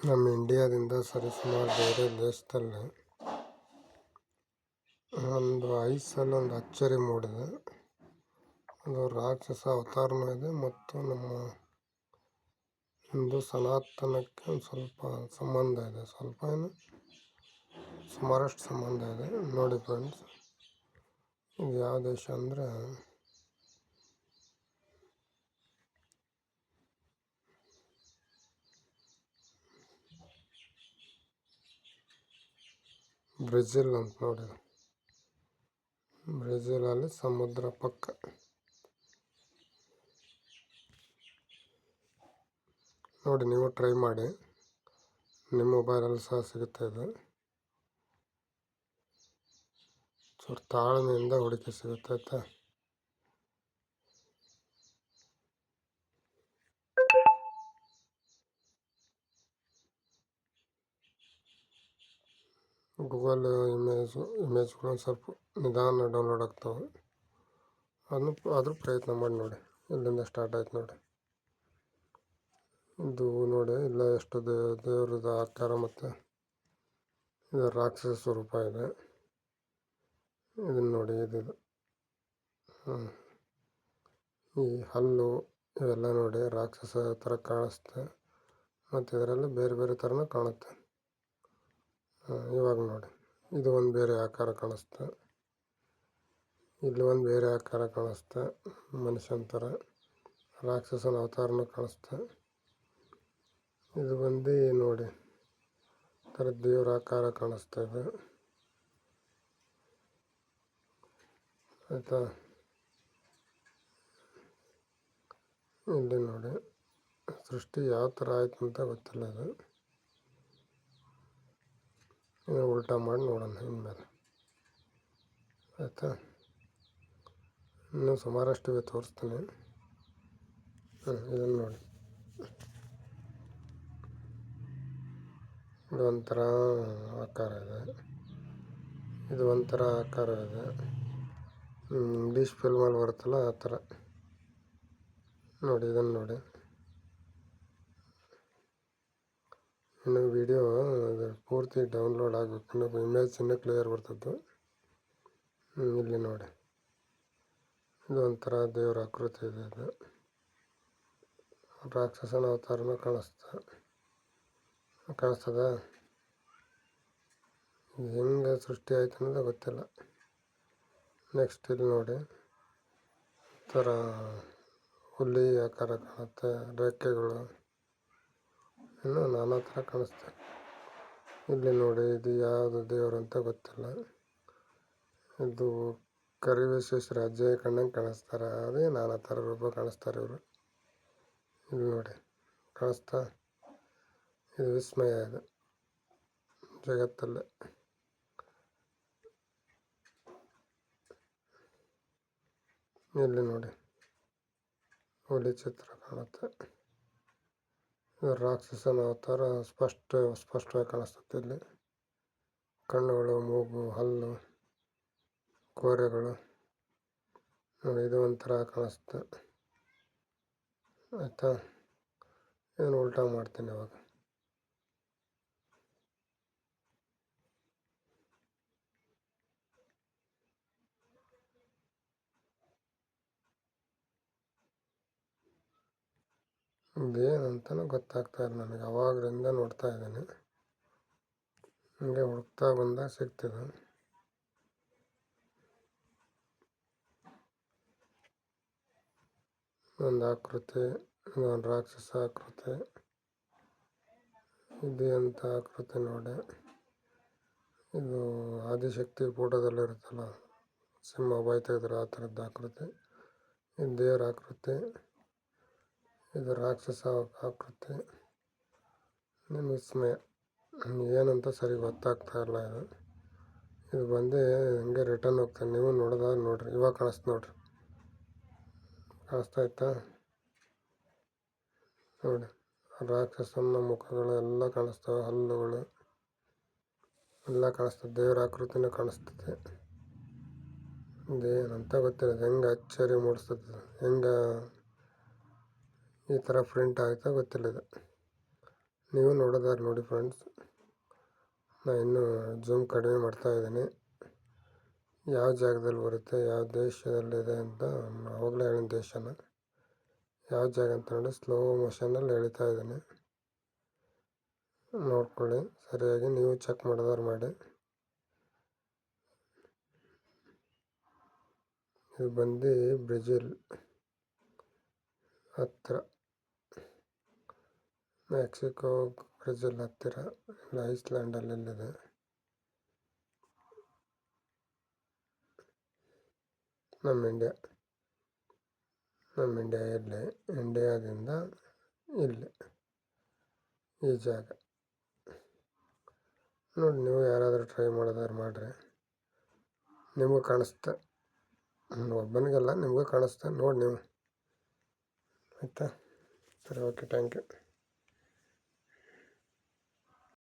ನಮ್ಮ ಇಂಡಿಯಾದಿಂದ ಸರಿಸುಮಾರು ಬೇರೆ ದೇಶದಲ್ಲಿ ಒಂದು 5 ಸಲ ಒಂದು ಅಚ್ಚರಿ ಮೂಡಿದೆ. ಅದು ರಾಕ್ಷಸ ಅವತಾರನೂ ಇದೆ ಮತ್ತು ನಮ್ಮ ಹಿಂದೂ ಸನಾತನಕ್ಕೆ ಒಂದು ಸ್ವಲ್ಪ ಸಂಬಂಧ ಇದೆ. ಸ್ವಲ್ಪ ಏನು ಸುಮಾರಷ್ಟು ಸಂಬಂಧ ಇದೆ. ನೋಡಿ ಫ್ರೆಂಡ್ಸ್, ಇದು ಯಾವ ದೇಶ ಅಂದರೆ ಬ್ರೆಜಿಲ್ ಅಂತ. ನೋಡಿ, ಬ್ರೆಜಿಲಲ್ಲಿ ಸಮುದ್ರ ಪಕ್ಕ. ನೋಡಿ, ನೀವು ಟ್ರೈ ಮಾಡಿ, ನಿಮ್ಮ ಮೊಬೈಲಲ್ಲಿ ಸಹ ಸಿಗುತ್ತೆ. ಇದು ಚೂರು ತಾಳ್ಮೆಯಿಂದ ಹುಡುಕಿ ಸಿಗುತ್ತೆ ಆಯ್ತಾ. ಗೂಗಲ್ ಇಮೇಜ್ಗಳು ಸ್ವಲ್ಪ ನಿಧಾನ ಡೌನ್ಲೋಡ್ ಆಗ್ತವೆ. ಆದರೂ ಪ್ರಯತ್ನ ಮಾಡಿ ನೋಡಿ. ಇಲ್ಲಿಂದ ಸ್ಟಾರ್ಟ್ ಆಯ್ತು ನೋಡಿ. ಇದು ನೋಡಿ, ಇಲ್ಲ ಎಷ್ಟು ದೇವ್ರದ ಆಕಾರ ಮತ್ತು ಇದು ರಾಕ್ಷಸ ಸ್ವರೂಪ ಇದೆ. ಇದನ್ನು ನೋಡಿ, ಇದು ಈ ಹಲ್ಲು ಇವೆಲ್ಲ ನೋಡಿ ರಾಕ್ಷಸ ಥರ ಕಾಣಿಸುತ್ತೆ. ಮತ್ತು ಇದರಲ್ಲಿ ಬೇರೆ ಬೇರೆ ಥರನೂ ಕಾಣುತ್ತೆ. ಇವಾಗ ನೋಡಿ, ಇದು ಒಂದು ಬೇರೆ ಆಕಾರ ಕಾಣಿಸ್ತೆ, ಇಲ್ಲಿ ಒಂದು ಬೇರೆ ಆಕಾರ ಕಾಣಿಸ್ತೆ, ಮನುಷ್ಯನ ಥರ ರಾಕ್ಷಸನ ಅವತಾರನೂ ಕಾಣಿಸ್ತೆ. ಇದು ಬಂದು ನೋಡಿ, ಥರ ದೇವ್ರ ಆಕಾರ ಕಾಣಿಸ್ತಾ ಇದೆ ಆಯಿತಾ. ಇಲ್ಲಿ ನೋಡಿ, ಸೃಷ್ಟಿ ಯಾವ ಥರ ಆಯ್ತು ಅಂತ ಗೊತ್ತಿಲ್ಲ. ಇದು ಉಲ್ಟಾ ಮಾಡಿ ನೋಡೋಣ ಇನ್ಮೇಲೆ ಆಯಿತಾ. ಇನ್ನೂ ಸುಮಾರಷ್ಟಿವೆ, ತೋರಿಸ್ತೀನಿ. ಇದನ್ನು ನೋಡಿ, ಇದು ಒಂಥರ ಆಕಾರ ಇದೆ, ಇದು ಒಂಥರ ಆಕಾರ ಇದೆ. ಇಂಗ್ಲೀಷ್ ಫಿಲ್ಮಲ್ಲಿ ಬರುತ್ತಲ್ಲ ಆ ಥರ ನೋಡಿ. ಇದನ್ನು ನೋಡಿ, ಇನ್ನು ವಿಡಿಯೋ ಪೂರ್ತಿ ಡೌನ್ಲೋಡ್ ಆಗಬೇಕು. ಇನ್ನು ಇಮೇಜ್ ಇನ್ನೂ ಕ್ಲಿಯರ್ ಬರ್ತದ್ದು. ಇಲ್ಲಿ ನೋಡಿ, ಇದು ಒಂಥರ ದೇವರ ಆಕೃತಿ ಇದೆ. ಇದು ರಾಕ್ಷಸನ ಅವತಾರನೂ ಕಾಣಿಸ್ತದ. ಹೆಂಗೆ ಸೃಷ್ಟಿ ಆಯ್ತು ಅನ್ನೋದು ಗೊತ್ತಿಲ್ಲ. ನೆಕ್ಸ್ಟ್ ಇಲ್ಲಿ ನೋಡಿ, ಥರ ಹುಲಿ ಆಕಾರ ಕಾಣುತ್ತೆ, ರೆಕ್ಕೆಗಳು ಇನ್ನೂ ನಾನಾ ಥರ ಕಾಣಿಸ್ತೆ. ಇಲ್ಲಿ ನೋಡಿ, ಇದು ಯಾವುದು ದೇವರು ಅಂತ ಗೊತ್ತಿಲ್ಲ. ಇದು ಕರಿವಿಶ್ವೇಶ್ವರ ಅಜ್ಜಯ್ಯ ಕಣ್ಣಂಗೆ ಕಾಣಿಸ್ತಾರೆ. ಅದೇ ನಾನಾ ಥರ ರೂಪ ಕಾಣಿಸ್ತಾರೆ ಇವರು. ಇಲ್ಲಿ ನೋಡಿ, ಕಾಣಿಸ್ತಾ. ಇದು ವಿಸ್ಮಯ ಇದೆ ಜಗತ್ತಲ್ಲೇ. ಇಲ್ಲಿ ನೋಡಿ, ಹುಲಿ ಚಿತ್ರ ಕಾಣುತ್ತೆ. ಇದು ರಾಕ್ಷಸನ ಅವತಾರ ಸ್ಪಷ್ಟವಾಗಿ ಕಾಣಿಸ್ತದೆ. ಇಲ್ಲಿ ಕಣ್ಣುಗಳು, ಮೂಗು, ಹಲ್ಲು, ಕೋರೆಗಳು ನೋಡಿ, ಇದು ಒಂಥರ ಕಾಣಿಸುತ್ತೆ ಆಯಿತಾ. ಇದನ್ನು ಉಲ್ಟಾ ಮಾಡ್ತೀನಿ ಇವಾಗ. ಇದೇನಂತನೂ ಗೊತ್ತಾಗ್ತಾ ಇಲ್ಲ ನನಗೆ. ಅವಾಗಲಿಂದ ನೋಡ್ತಾ ಇದ್ದೀನಿ, ಹಂಗೆ ಹುಡುಕ್ತಾ ಬಂದಾಗ ಸಿಗ್ತದೆ. ಒಂದು ಆಕೃತಿ, ಒಂದು ರಾಕ್ಷಸ ಆಕೃತಿ. ಇದು ಎಂಥ ಆಕೃತಿ ನೋಡಿ. ಇದು ಆದಿಶಕ್ತಿ ಫೋಟೋದಲ್ಲಿರುತ್ತಲ್ಲ, ಸಿಂಹ ಬಾಯಿ ತೆಗೆದ್ರೆ ಆ ಥರದ್ದು ಆಕೃತಿ. ಇದು ದೇವರ ಆಕೃತಿ, ಇದು ರಾಕ್ಷಸ ಆಕೃತಿ. ನಿಮ್ಮ ವಿಸ್ಮಯ ಏನಂತ ಸರಿ ಗೊತ್ತಾಗ್ತಾ ಇಲ್ಲ. ಇದು ಬಂದು ಹಂಗೆ ರಿಟರ್ನ್ ಹೋಗ್ತಾನೆ. ನೀವು ನೋಡಿದಾಗ ನೋಡಿರಿ. ಇವಾಗ ಕಾಣಿಸ್ತು ನೋಡಿರಿ, ಕಾಣಿಸ್ತಾ ಇತ್ತಾ ನೋಡಿ. ರಾಕ್ಷಸನ ಮುಖಗಳು ಎಲ್ಲ ಕಾಣಿಸ್ತವೆ, ಹಲ್ಲುಗಳು ಎಲ್ಲ ಕಾಣಿಸ್ತದೆ, ದೇವರ ಆಕೃತಿನೂ ಕಾಣಿಸ್ತದೆ. ಇದೇನಂತ ಗೊತ್ತಿಲ್ಲ. ಹೆಂಗೆ ಅಚ್ಚರಿ ಮೂಡಿಸ್ತದೆ, ಹೆಂಗೆ ಈ ಥರ ಪ್ರಿಂಟ್ ಆಯಿತಾ ಗೊತ್ತಿಲ್ಲ. ಇದು ನೀವು ನೋಡೋದಾದ್ರೆ ನೋಡಿ ಫ್ರೆಂಡ್ಸ್, ನಾನು ಇನ್ನೂ ಜೂಮ್ ಕಡಿಮೆ ಮಾಡ್ತಾ ಇದ್ದೀನಿ. ಯಾವ ಜಾಗದಲ್ಲಿ ಬರುತ್ತೆ, ಯಾವ ದೇಶದಲ್ಲಿದೆ ಅಂತ ಆವಾಗಲೇ ಹೇಳಿದ ದೇಶನ ಯಾವ ಜಾಗ ಅಂತ ನೋಡಿ ಸ್ಲೋ ಮೋಷನಲ್ಲಿ ಎಳಿತಾ ಇದ್ದೀನಿ. ನೋಡ್ಕೊಳ್ಳಿ ಸರಿಯಾಗಿ, ನೀವು ಚೆಕ್ ಮಾಡೋದಾರು ಮಾಡಿ. ಇದು ಬಂದು ಬ್ರೆಜಿಲ್ ಹತ್ತಿರ, ಮೆಕ್ಸಿಕೋ ಬ್ರೆಜಿಲ್ ಹತ್ತಿರ, ಇಲ್ಲ ಐಸ್ಲ್ಯಾಂಡಲ್ಲಿದೆ. ನಮ್ಮ ಇಂಡಿಯಾ ಇಲ್ಲಿ, ಇಂಡಿಯಾದಿಂದ ಇಲ್ಲಿ ಈ ಜಾಗ ನೋಡಿ. ನೀವು ಯಾರಾದರೂ ಟ್ರೈ ಮಾಡೋದಾರು ಮಾಡಿರಿ, ನಿಮಗೂ ಕಾಣಿಸುತ್ತೆ. ಒಬ್ಬನಿಗೆಲ್ಲ ನಿಮಗೂ ಕಾಣಿಸುತ್ತೆ ನೋಡಿ ನೀವು, ಆಯಿತಾ? ಸರಿ, ಓಕೆ, ಥ್ಯಾಂಕ್ ಯು.